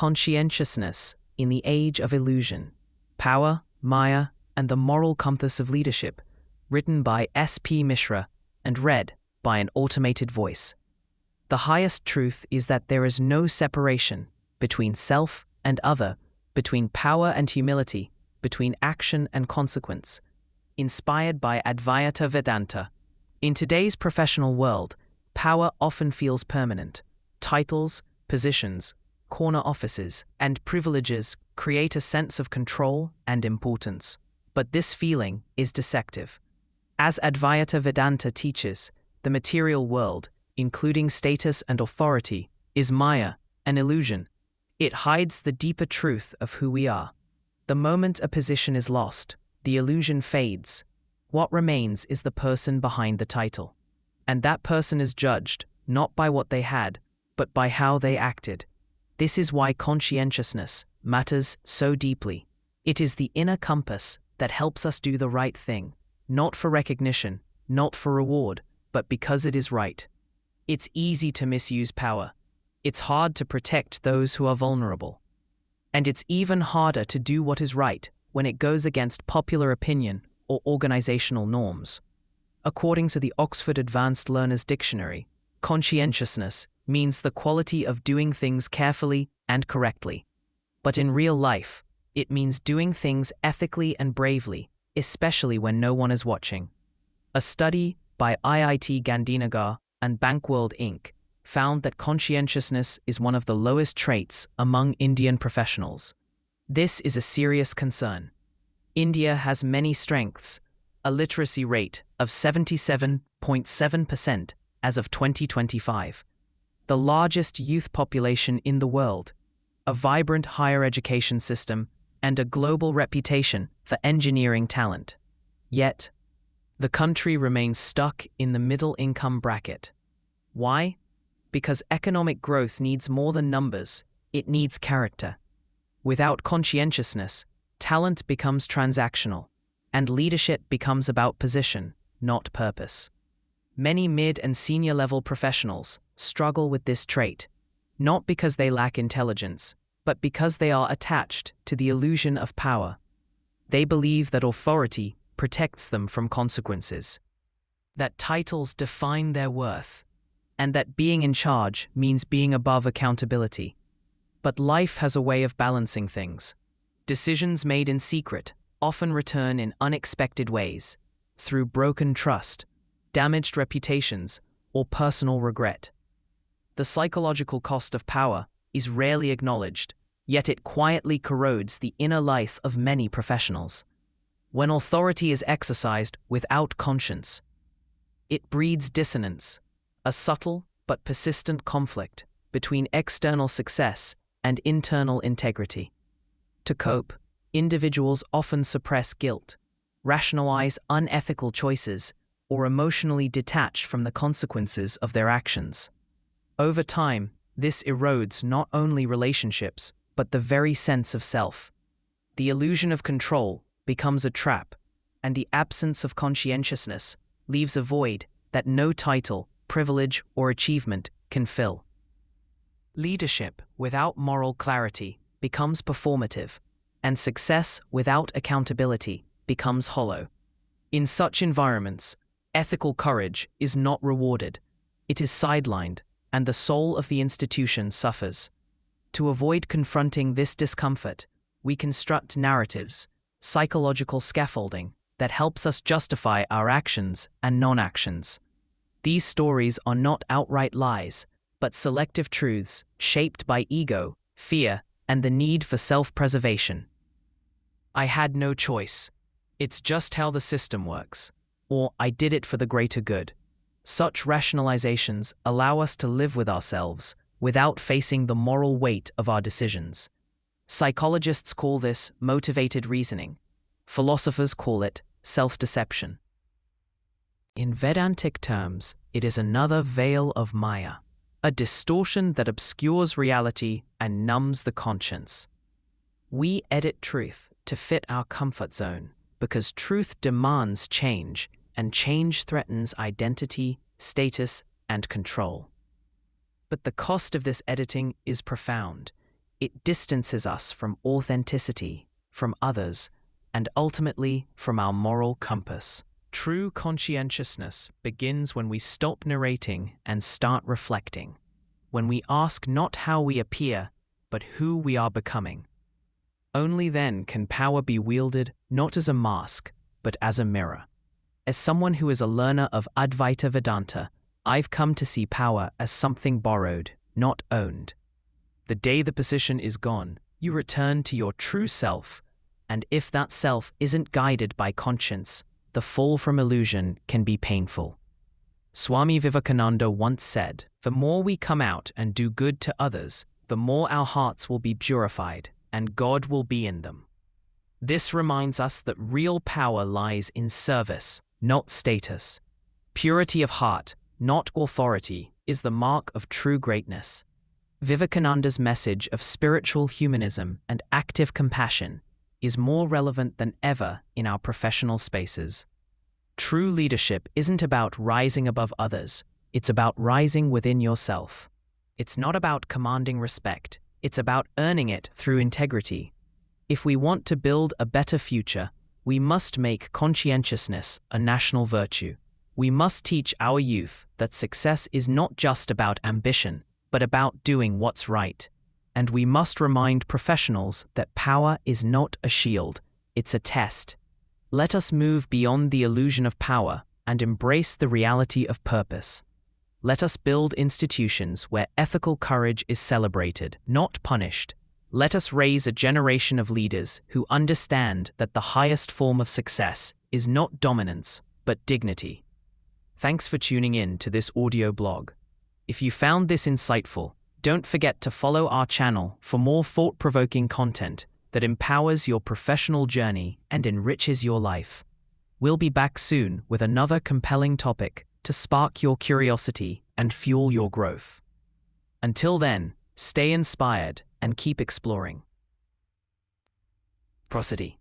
Conscientiousness in the Age of Illusion, Power, Maya, and the Moral Compass of Leadership, written by S.P. Mishra and read by an automated voice. The highest truth is that there is no separation between self and other, between power and humility, between action and consequence. Inspired by Advaita Vedanta. In today's professional world, power often feels permanent. Titles, positions, corner offices, and privileges create a sense of control and importance. But this feeling is deceptive. As Advaita Vedanta teaches, the material world, including status and authority, is Maya, an illusion. It hides the deeper truth of who we are. The moment a position is lost, the illusion fades. What remains is the person behind the title. And that person is judged, not by what they had, but by how they acted. This is why conscientiousness matters so deeply. It is the inner compass that helps us do the right thing, not for recognition, not for reward, but because it is right. It's easy to misuse power. It's hard to protect those who are vulnerable. And it's even harder to do what is right when it goes against popular opinion or organizational norms. According to the Oxford Advanced Learners Dictionary, conscientiousness means the quality of doing things carefully and correctly. But in real life, it means doing things ethically and bravely, especially when no one is watching. A study by IIT Gandhinagar and BankWorld Inc. found that conscientiousness is one of the lowest traits among Indian professionals. This is a serious concern. India has many strengths, a literacy rate of 77.7% as of 2025, the largest youth population in the world, a vibrant higher education system, and a global reputation for engineering talent. Yet, the country remains stuck in the middle income bracket. Why? Because economic growth needs more than numbers, it needs character. Without conscientiousness, talent becomes transactional, and leadership becomes about position, not purpose. Many mid- and senior-level professionals struggle with this trait, not because they lack intelligence, but because they are attached to the illusion of power. They believe that authority protects them from consequences, that titles define their worth, and that being in charge means being above accountability. But life has a way of balancing things. Decisions made in secret often return in unexpected ways, through broken trust, damaged reputations, or personal regret. The psychological cost of power is rarely acknowledged, yet it quietly corrodes the inner life of many professionals. When authority is exercised without conscience, it breeds dissonance, a subtle but persistent conflict between external success and internal integrity. To cope, individuals often suppress guilt, rationalize unethical choices, or emotionally detach from the consequences of their actions. Over time, this erodes not only relationships, but the very sense of self. The illusion of control becomes a trap, and the absence of conscientiousness leaves a void that no title, privilege, or achievement can fill. Leadership without moral clarity becomes performative, and success without accountability becomes hollow. In such environments, ethical courage is not rewarded, it is sidelined, and the soul of the institution suffers. To avoid confronting this discomfort, we construct narratives, psychological scaffolding, that helps us justify our actions and non-actions. These stories are not outright lies, but selective truths shaped by ego, fear, and the need for self-preservation. I had no choice. It's just how the system works. Or I did it for the greater good. Such rationalizations allow us to live with ourselves without facing the moral weight of our decisions. Psychologists call this motivated reasoning. Philosophers call it self-deception. In Vedantic terms, it is another veil of Maya, a distortion that obscures reality and numbs the conscience. We edit truth to fit our comfort zone because truth demands change, and change threatens identity, status, and control. But the cost of this editing is profound. It distances us from authenticity, from others, and ultimately from our moral compass. True conscientiousness begins when we stop narrating and start reflecting, when we ask not how we appear, but who we are becoming. Only then can power be wielded not as a mask, but as a mirror. As someone who is a learner of Advaita Vedanta, I've come to see power as something borrowed, not owned. The day the position is gone, you return to your true self, and if that self isn't guided by conscience, the fall from illusion can be painful. Swami Vivekananda once said, "The more we come out and do good to others, the more our hearts will be purified, and God will be in them." This reminds us that real power lies in service, not status. Purity of heart, not authority, is the mark of true greatness. Vivekananda's message of spiritual humanism and active compassion is more relevant than ever in our professional spaces. True leadership isn't about rising above others, it's about rising within yourself. It's not about commanding respect, it's about earning it through integrity. If we want to build a better future, we must make conscientiousness a national virtue. We must teach our youth that success is not just about ambition, but about doing what's right. And we must remind professionals that power is not a shield, it's a test. Let us move beyond the illusion of power and embrace the reality of purpose. Let us build institutions where ethical courage is celebrated, not punished. Let us raise a generation of leaders who understand that the highest form of success is not dominance, but dignity. Thanks for tuning in to this audio blog. If you found this insightful, don't forget to follow our channel for more thought-provoking content that empowers your professional journey and enriches your life. We'll be back soon with another compelling topic to spark your curiosity and fuel your growth. Until then, stay inspired and keep exploring. Prosody.